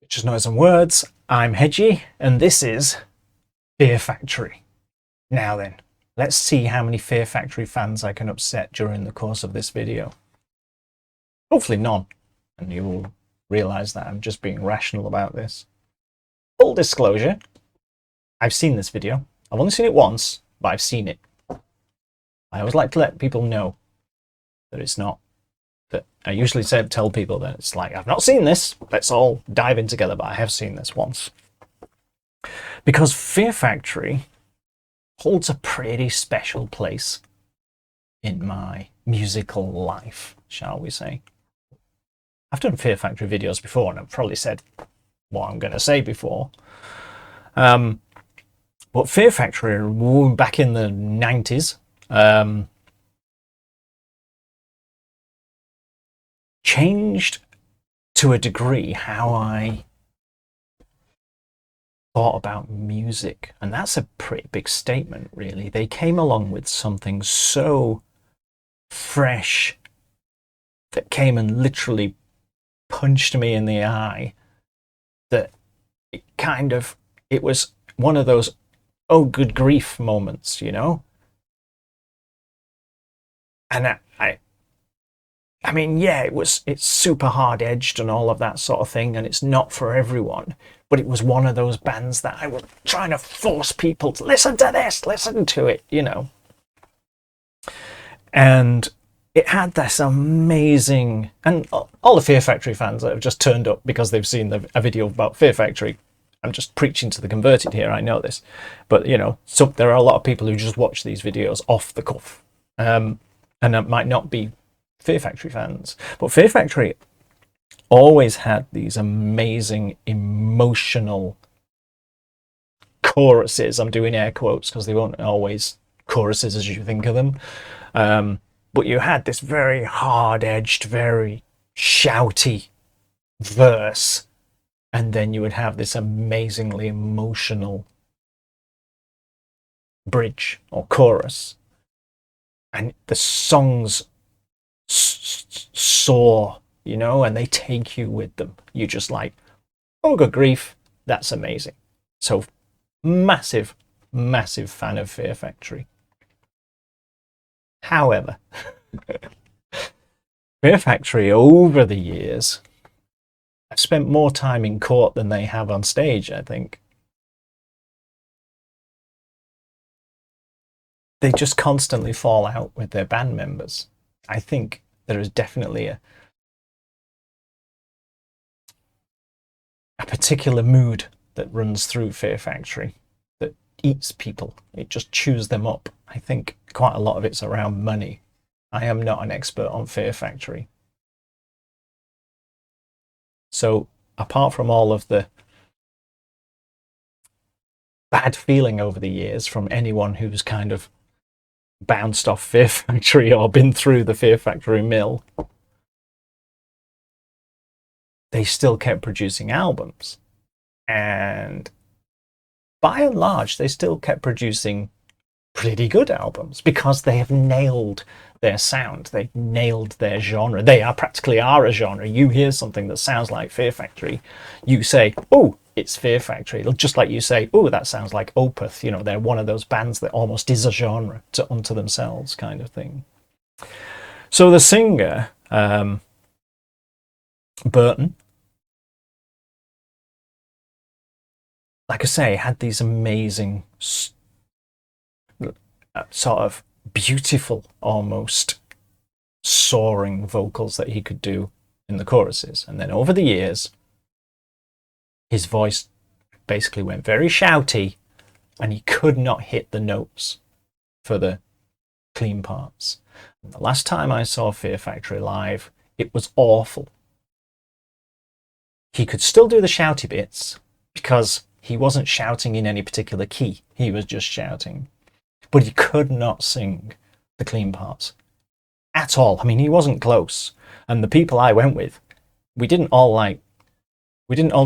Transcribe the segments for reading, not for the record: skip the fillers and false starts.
Just Noise and Words. I'm Hedgy, and this is Fear Factory. Now then, let's see how many Fear Factory fans I can upset during the course of this video. Hopefully none, and you will realise that I'm just being rational about this. Full disclosure, I've seen this video. I've only seen it once, but I've seen it. I always like to let people know that it's not that I usually tell people that it's like, I've not seen this, let's all dive in together, but I have seen this once. Because Fear Factory holds a pretty special place in my musical life, shall we say. I've done Fear Factory videos before, and I've probably said what I'm going to say before. But Fear Factory, back in the 90s, changed to a degree how I thought about music, and that's a pretty big statement, really. They came along with something so fresh that came and literally punched me in the eye that it was one of those oh good grief moments, you know. And I mean, yeah, it's super hard edged and all of that sort of thing, and it's not for everyone, but it was one of those bands that I was trying to force people to listen to this, listen to it, you know. And it had this amazing, and all the Fear Factory fans that have just turned up because they've seen a video about Fear Factory, I'm just preaching to the converted here, I know this, but you know, so there are a lot of people who just watch these videos off the cuff, and that might not be Fear Factory fans, but Fear Factory always had these amazing emotional choruses. I'm doing air quotes because they weren't always choruses as you think of them, but you had this very hard-edged, very shouty verse, and then you would have this amazingly emotional bridge or chorus, and the songs soar, you know, and they take you with them. You just like, oh good grief, that's amazing. So massive fan of Fear Factory. However, Fear Factory over the years, I've spent more time in court than they have on stage, I think. They just constantly fall out with their band members. I think there is definitely a particular mood that runs through Fear Factory that eats people. It just chews them up. I think quite a lot of it's around money. I am not an expert on Fear Factory. So apart from all of the bad feeling over the years from anyone who's kind of bounced off Fear Factory or been through the Fear Factory mill, they still kept producing albums, and by and large they still kept producing pretty good albums because they have nailed their sound, they've nailed their genre. They practically a genre. You hear something that sounds like Fear Factory, you say, oh, it's Fear Factory, just like you say, oh, that sounds like Opeth. You know, they're one of those bands that almost is a genre unto themselves, kind of thing. So the singer, Burton, like I say, had these amazing sort of beautiful, almost soaring vocals that he could do in the choruses. And then over the years, his voice basically went very shouty, and he could not hit the notes for the clean parts. And the last time I saw Fear Factory live, it was awful. He could still do the shouty bits because he wasn't shouting in any particular key. He was just shouting. But he could not sing the clean parts at all. I mean, he wasn't close. And the people I went with, we didn't all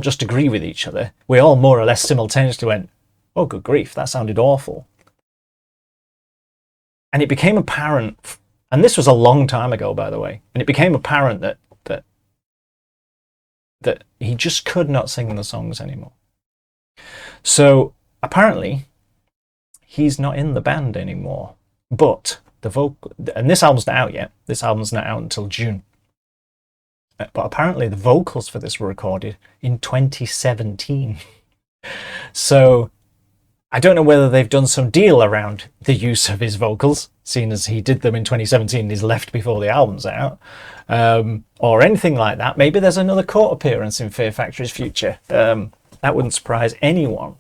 just agree with each other. We all more or less simultaneously went, oh, good grief, that sounded awful. And it became apparent, and this was a long time ago, by the way, and it became apparent that that he just could not sing the songs anymore. So apparently he's not in the band anymore, but the vocal, and this album's not out yet. This album's not out until June. But apparently the vocals for this were recorded in 2017. So I don't know whether they've done some deal around the use of his vocals, seeing as he did them in 2017 and he's left before the album's out, or anything like that. Maybe there's another court appearance in Fear Factory's future. That wouldn't surprise anyone.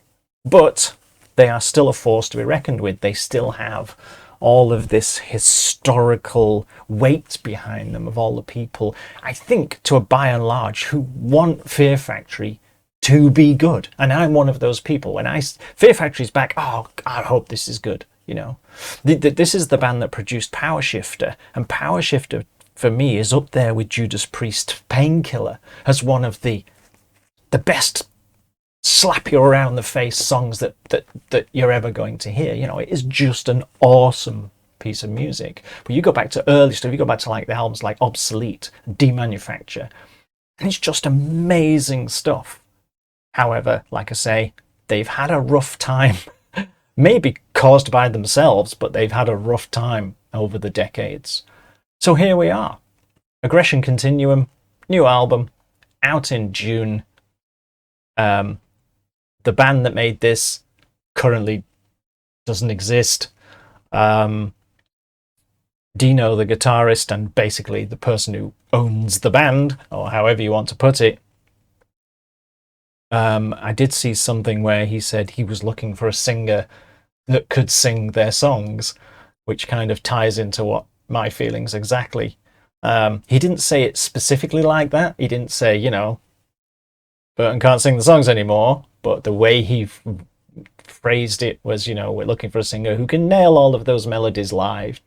But they are still a force to be reckoned with. They still have all of this historical weight behind them of all the people, I think, to a by and large, who want Fear Factory to be good. And I'm one of those people. When Fear Factory's back, oh, I hope this is good, you know. This is the band that produced Power Shifter, and Power Shifter, for me, is up there with Judas Priest's Painkiller as one of the best slap you around the face songs that you're ever going to hear. You know, it is just an awesome piece of music. But you go back to early stuff, you go back to like the albums like Obsolete, Demanufacture, and it's just amazing stuff. However, like I say, they've had a rough time, maybe caused by themselves, but they've had a rough time over the decades. So here we are. Aggression Continuum, new album, out in June. The band that made this currently doesn't exist. Dino, the guitarist, and basically the person who owns the band, or however you want to put it, I did see something where he said he was looking for a singer that could sing their songs, which kind of ties into what my feelings exactly. He didn't say it specifically like that. He didn't say, you know, Burton can't sing the songs anymore, but the way he phrased it was, you know, we're looking for a singer who can nail all of those melodies live,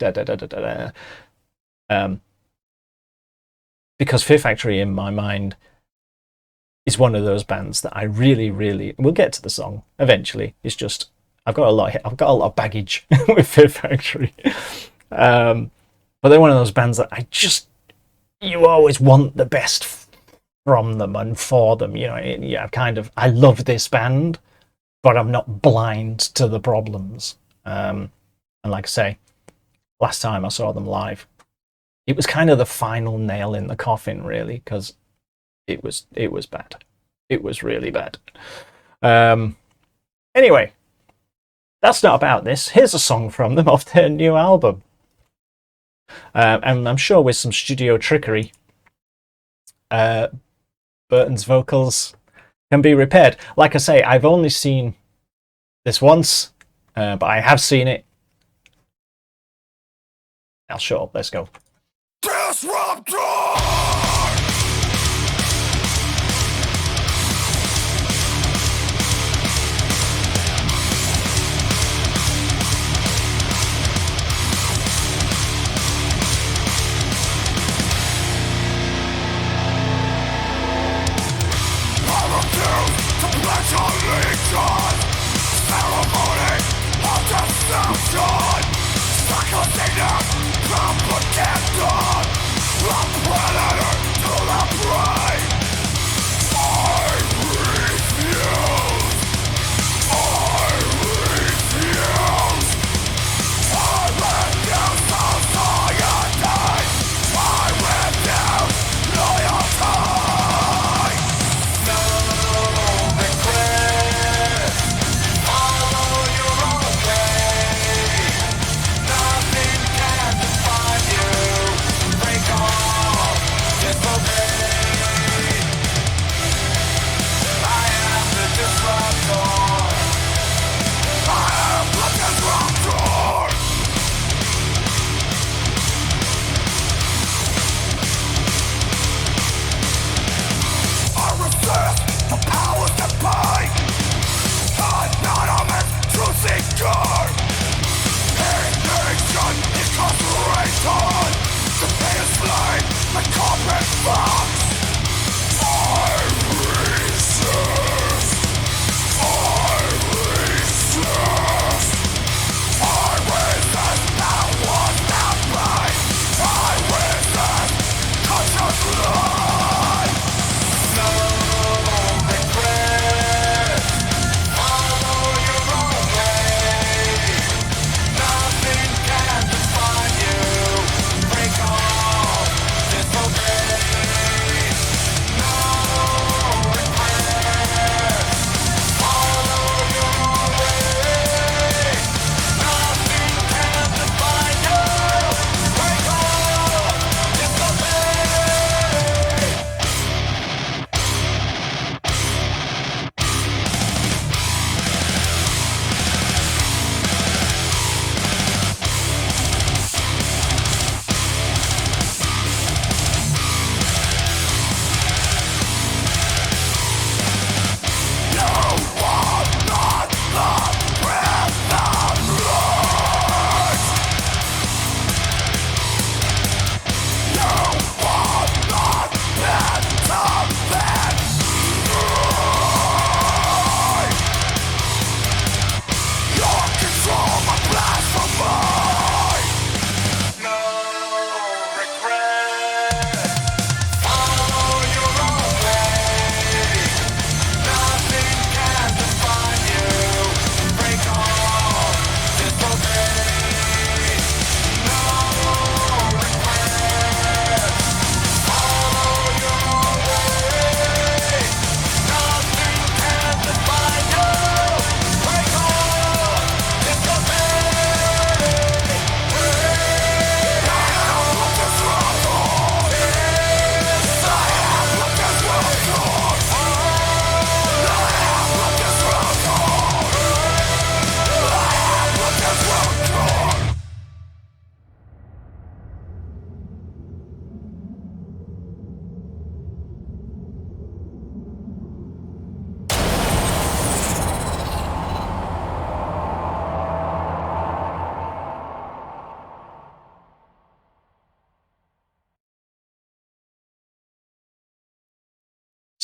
because Fear Factory, in my mind, is one of those bands that I really, really, we'll get to the song eventually. It's just I've got a lot of baggage with Fear Factory, but they're one of those bands that you always want the best from them and for them. You know, I love this band, but I'm not blind to the problems. And like I say, last time I saw them live, it was kind of the final nail in the coffin, really, because it was bad. It was really bad. Anyway, that's not about this. Here's a song from them off their new album. And I'm sure with some studio trickery, Burton's vocals can be repaired. Like I say, I've only seen this once, but I have seen it. I'll shut up. Let's go. Disruptor! Ceremony of deception, psychotic propaganda.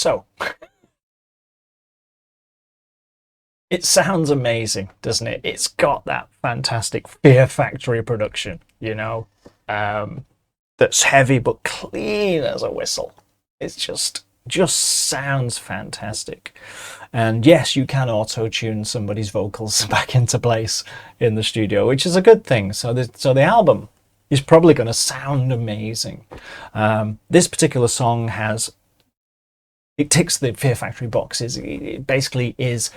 So, it sounds amazing, doesn't it? It's got that fantastic Fear Factory production, you know, that's heavy but clean as a whistle. It's just sounds fantastic. And yes, you can auto-tune somebody's vocals back into place in the studio, which is a good thing. So the album is probably going to sound amazing. This particular song it ticks the Fear Factory boxes. It basically is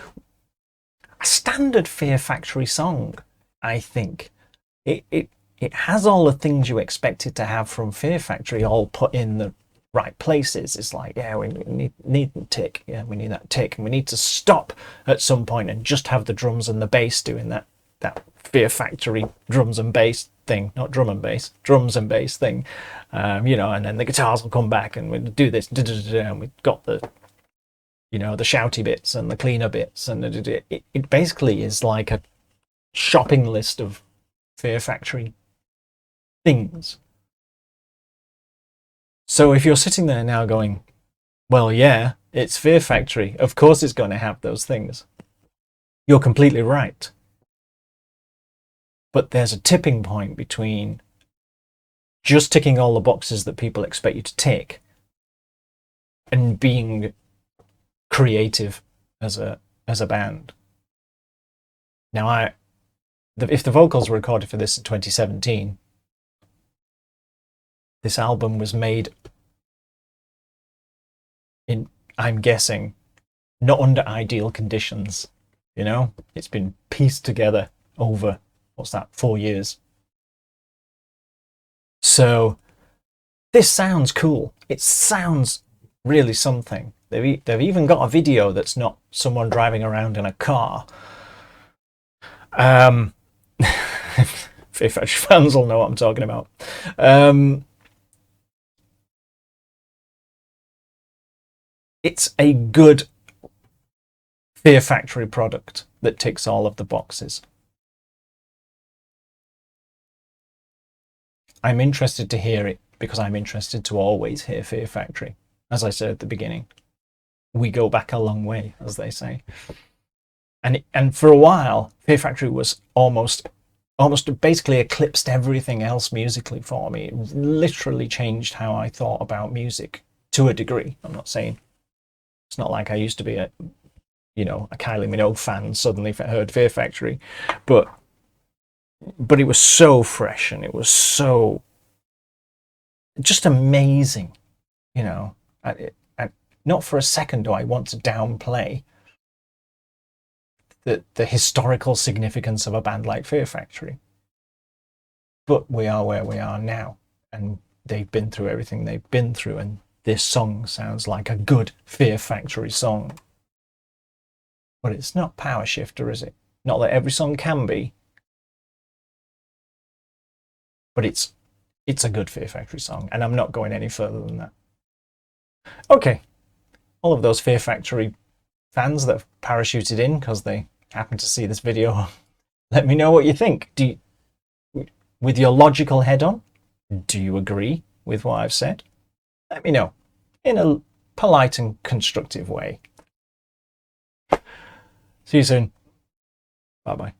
a standard Fear Factory song, I think. It has all the things you expect it to have from Fear Factory all put in the right places. It's like, yeah, we need the tick. Yeah, we need that tick. And we need to stop at some point and just have the drums and the bass doing that Fear Factory drums and bass thing. Not drum and bass, drums and bass thing. You know, and then the guitars will come back and we'll do this. And we've got the, you know, the shouty bits and the cleaner bits. And it basically is like a shopping list of Fear Factory things. So if you're sitting there now going, well, yeah, it's Fear Factory, of course it's going to have those things, you're completely right. But there's a tipping point between just ticking all the boxes that people expect you to tick and being creative as a band. Now, if the vocals were recorded for this in 2017, this album was made in, I'm guessing, not under ideal conditions. You know, it's been pieced together over, 4 years. So this sounds cool. It sounds really something. They've even got a video that's not someone driving around in a car. Fear Factory fans will know what I'm talking about. It's a good Fear Factory product that ticks all of the boxes. I'm interested to hear it because I'm interested to always hear Fear Factory. As I said at the beginning, we go back a long way, as they say. And for a while, Fear Factory was almost basically eclipsed everything else musically for me. It literally changed how I thought about music to a degree. I'm not saying it's not like I used to be a Kylie Minogue fan suddenly if I heard Fear Factory, but it was so fresh and it was so just amazing, you know. Not for a second do I want to downplay the historical significance of a band like Fear Factory. But we are where we are now, and they've been through everything they've been through, and this song sounds like a good Fear Factory song. But it's not Power Shifter, is it? Not that every song can be, but it's a good Fear Factory song, and I'm not going any further than that. Okay, all of those Fear Factory fans that have parachuted in because they happen to see this video, let me know what you think. With your logical head on, do you agree with what I've said? Let me know in a polite and constructive way. See you soon. Bye-bye.